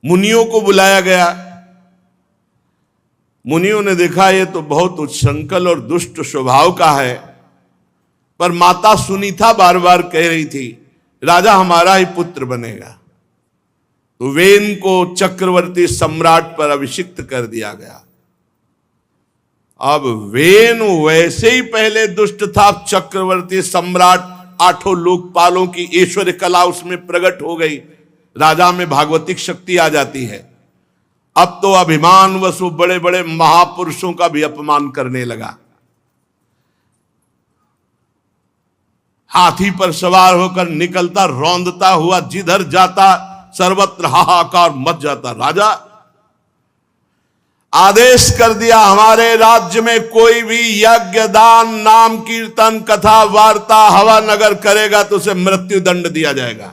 मुनियों को बुलाया गया। मुनियों ने देखा ये तो बहुत उच्छृंखल और दुष्ट स्वभाव का है, पर माता सुनीता बार बार कह रही थी राजा हमारा ही पुत्र बनेगा, तो वेन को चक्रवर्ती सम्राट पर अभिषिक्त कर दिया गया। अब वेन वैसे ही पहले दुष्ट था, चक्रवर्ती सम्राट, 8 लोकपालों की ऐश्वर्य कला उसमें प्रकट हो गई, राजा में भागवतिक शक्ति आ जाती है। अब तो अभिमान वश वो बड़े बड़े महापुरुषों का भी अपमान करने लगा। हाथी पर सवार होकर निकलता, रौंदता हुआ जिधर जाता सर्वत्र हाहाकार मच जाता। राजा आदेश कर दिया हमारे राज्य में कोई भी यज्ञ, दान, नाम, कीर्तन, कथा, वार्ता, हवा नगर करेगा तो उसे मृत्यु दंड दिया जाएगा।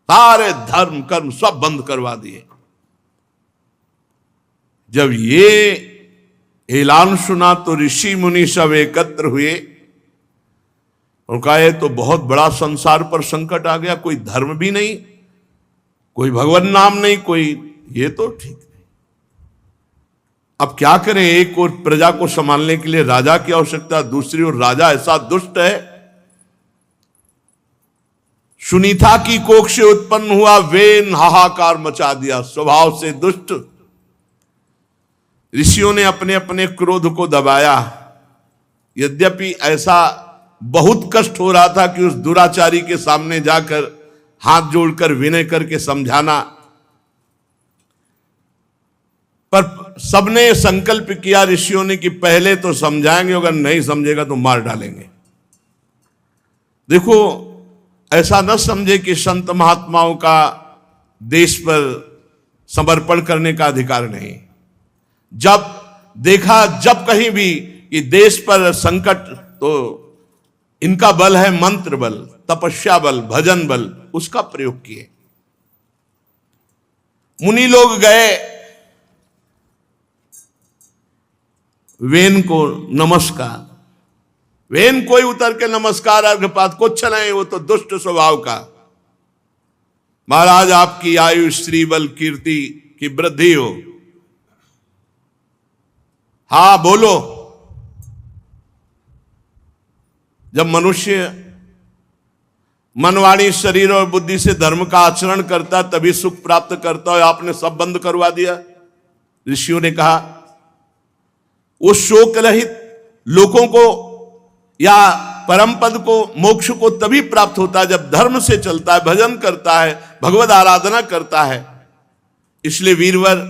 सारे धर्म कर्म सब बंद करवा दिए। जब ये ऐलान सुना तो ऋषि मुनि सब एकत्र हुए और कहा ये तो बहुत बड़ा संसार पर संकट आ गया, कोई धर्म भी नहीं, कोई भगवान नाम नहीं, कोई, ये तो ठीक नहीं। अब क्या करें? एक और प्रजा को संभालने के लिए राजा की आवश्यकता, दूसरी ओर राजा ऐसा दुष्ट है। सुनीता की कोख से उत्पन्न हुआ वेन हाहाकार मचा दिया, स्वभाव से दुष्ट। ऋषियों ने अपने अपने क्रोध को दबाया। यद्यपि ऐसा बहुत कष्ट हो रहा था कि उस दुराचारी के सामने जाकर हाथ जोड़कर विनय करके समझाना, पर सबने संकल्प किया ऋषियों ने कि पहले तो समझाएंगे, अगर नहीं समझेगा तो मार डालेंगे। देखो, ऐसा न समझे कि संत महात्माओं का देश पर समर्पण करने का अधिकार नहीं। जब देखा, जब कहीं भी कि देश पर संकट, तो इनका बल है मंत्र बल, तपस्या बल, भजन बल, उसका प्रयोग किए। मुनि लोग गए, वेन को नमस्कार। वेन कोई उतर के नमस्कार अर्घपात कुछ नहीं, वो तो दुष्ट स्वभाव का। महाराज आपकी आयु, श्री बल, कीर्ति की वृद्धि हो। हाँ बोलो। जब मनुष्य मनवाणी, शरीर और बुद्धि से धर्म का आचरण करता तभी सुख प्राप्त करता है। आपने सब बंद करवा दिया। ऋषियों ने कहा वो शोक रहित लोगों को या परम पद को, मोक्ष को तभी प्राप्त होता है जब धर्म से चलता है, भजन करता है, भगवत आराधना करता है। इसलिए वीरवर,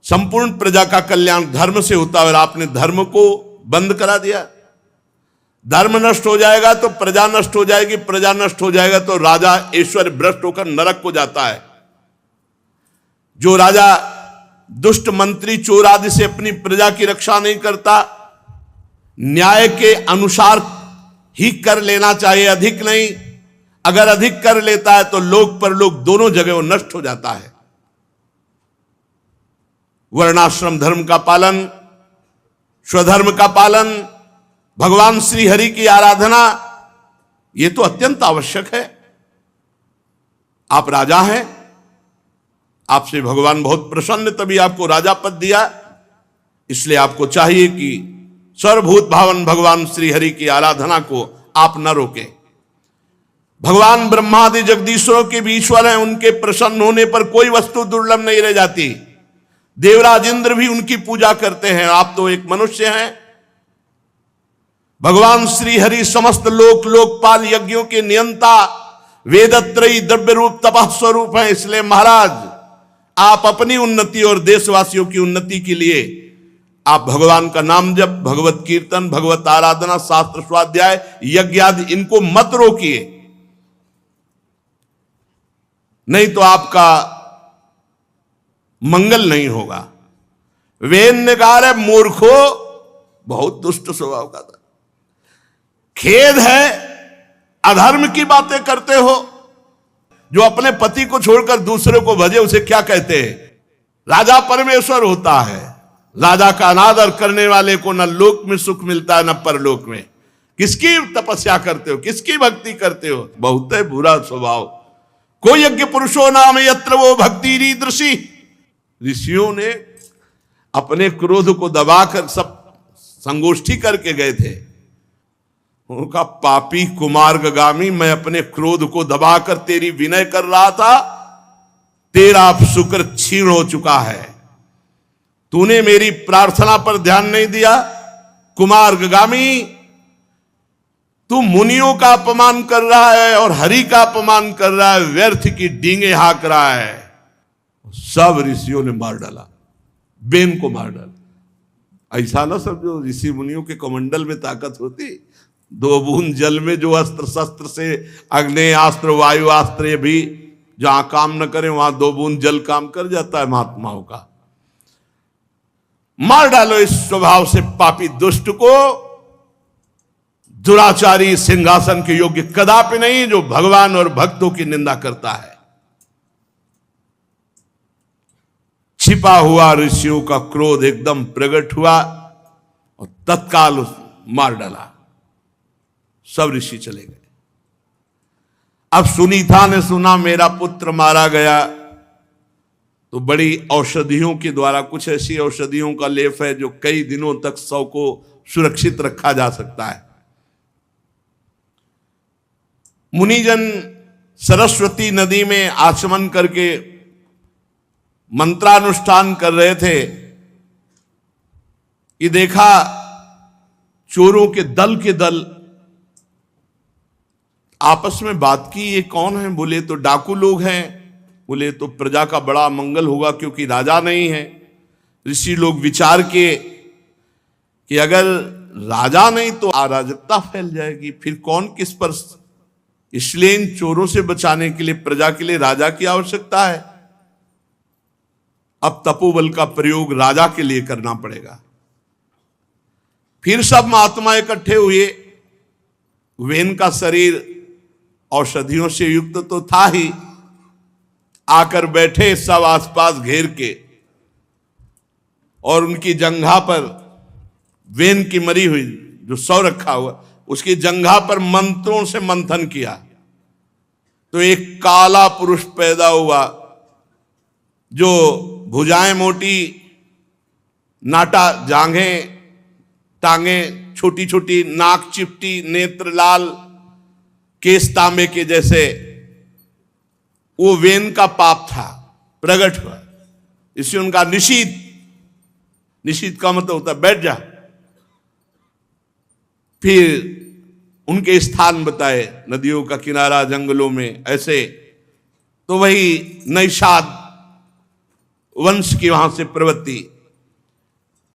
संपूर्ण प्रजा का कल्याण धर्म से होता है और आपने धर्म को बंद करा दिया। धर्म नष्ट हो जाएगा तो प्रजा नष्ट हो जाएगी, प्रजा नष्ट हो जाएगा तो राजा ऐश्वर्य भ्रष्ट होकर नरक को जाता है। जो राजा दुष्ट मंत्री, चोर आदि से अपनी प्रजा की रक्षा नहीं करता, न्याय के अनुसार ही कर लेना चाहिए, अधिक नहीं। अगर अधिक कर लेता है तो लोक परलोक दोनों जगह वो नष्ट हो जाता है। वर्णाश्रम धर्म का पालन, स्वधर्म का पालन, भगवान श्री हरि की आराधना, यह तो अत्यंत आवश्यक है। आप राजा हैं, आपसे भगवान बहुत प्रसन्न, तभी आपको राजा पद दिया। इसलिए आपको चाहिए कि सर्वभूत भावन भगवान श्री हरि की आराधना को आप न रोकें। भगवान ब्रह्मादि जगदीश्वरों के भी ईश्वर हैं, उनके प्रसन्न होने पर कोई वस्तु दुर्लभ नहीं रह जाती। देवराज इंद्र भी उनकी पूजा करते हैं, आप तो एक मनुष्य हैं। भगवान श्री हरि समस्त लोक लोकपाल यज्ञों के नियंता, वेदत्रयी द्रव्य रूप तपः स्वरूप है। इसलिए महाराज, आप अपनी उन्नति और देशवासियों की उन्नति के लिए आप भगवान का नाम जप, भगवत कीर्तन, भगवत आराधना, शास्त्र स्वाध्याय, यज्ञ आदि इनको मत रोकिए, नहीं तो आपका मंगल नहीं होगा। वेन ने कहा रे मूर्खो, बहुत दुष्ट स्वभाव का था, खेद है अधर्म की बातें करते हो। जो अपने पति को छोड़कर दूसरे को भजे उसे क्या कहते हैं? राजा परमेश्वर होता है। राजा का अनादर करने वाले को न लोक में सुख मिलता है न परलोक में। किसकी तपस्या करते हो, किसकी भक्ति करते हो? बहुत है बुरा स्वभाव। को यज्ञ पुरुषो नाम यत्र वो भक्ति रीदृषि। ऋषियों ने अपने क्रोध को दबाकर सब संगोष्ठी करके गए थे। उनका पापी कुमार्गामी, मैं अपने क्रोध को दबाकर तेरी विनय कर रहा था, तेरा अब शुक्र क्षीण हो चुका है। तूने मेरी प्रार्थना पर ध्यान नहीं दिया। कुमार्गामी, तू मुनियों का अपमान कर रहा है और हरि का अपमान कर रहा है, व्यर्थ की डींगे हाँक रहा है। सब ऋषियों ने मार डाला, बेन को मार डाला। ऐसा ना सब जो ऋषि मुनियों के कमंडल में ताकत होती, 2 बूंद जल में जो अस्त्र शस्त्र से अग्नि अस्त्र वायु अस्त्र भी जहां काम न करें वहां 2 बूंद जल काम कर जाता है महात्माओं का। मार डालो इस स्वभाव से पापी दुष्ट को। दुराचारी सिंहासन के योग्य कदापि नहीं, जो भगवान और भक्तों की निंदा करता है। छिपा हुआ ऋषियों का क्रोध एकदम प्रकट हुआ और तत्काल मार डाला। सब ऋषि चले गए। अब सुनीता ने सुना मेरा पुत्र मारा गया, तो बड़ी औषधियों के द्वारा, कुछ ऐसी औषधियों का लेप है जो कई दिनों तक शव को सुरक्षित रखा जा सकता है। मुनिजन सरस्वती नदी में आचमन करके मंत्रानुष्ठान कर रहे थे कि देखा चोरों के दल आपस में बात की, ये कौन है? बोले तो डाकू लोग हैं। बोले तो प्रजा का बड़ा मंगल होगा क्योंकि राजा नहीं है। ऋषि लोग विचार किए कि अगर राजा नहीं तो अराजकता फैल जाएगी, फिर कौन किस पर। इसलिए इन चोरों से बचाने के लिए प्रजा के लिए राजा की आवश्यकता है। अब तपोबल का प्रयोग राजा के लिए करना पड़ेगा। फिर सब महात्मा इकट्ठे हुए। वेन का शरीर औषधियों से युक्त तो था ही, आकर बैठे सब आसपास घेर के, और उनकी जंघा पर वेन की मरी हुई जो सौ रखा हुआ, उसकी जंघा पर मंत्रों से मंथन किया तो एक काला पुरुष पैदा हुआ, जो भुजाएं मोटी, नाटा जांघें, टांगें छोटी छोटी, नाक चिपटी, नेत्र लाल, केस तांबे के जैसे। वो वेन का पाप था, प्रकट हुआ। इससे उनका निषीद, निषीद का मतलब होता है बैठ जा। फिर उनके स्थान बताए, नदियों का किनारा, जंगलों में ऐसे। तो वही नैषाद वंश की वहां से प्रवृत्ति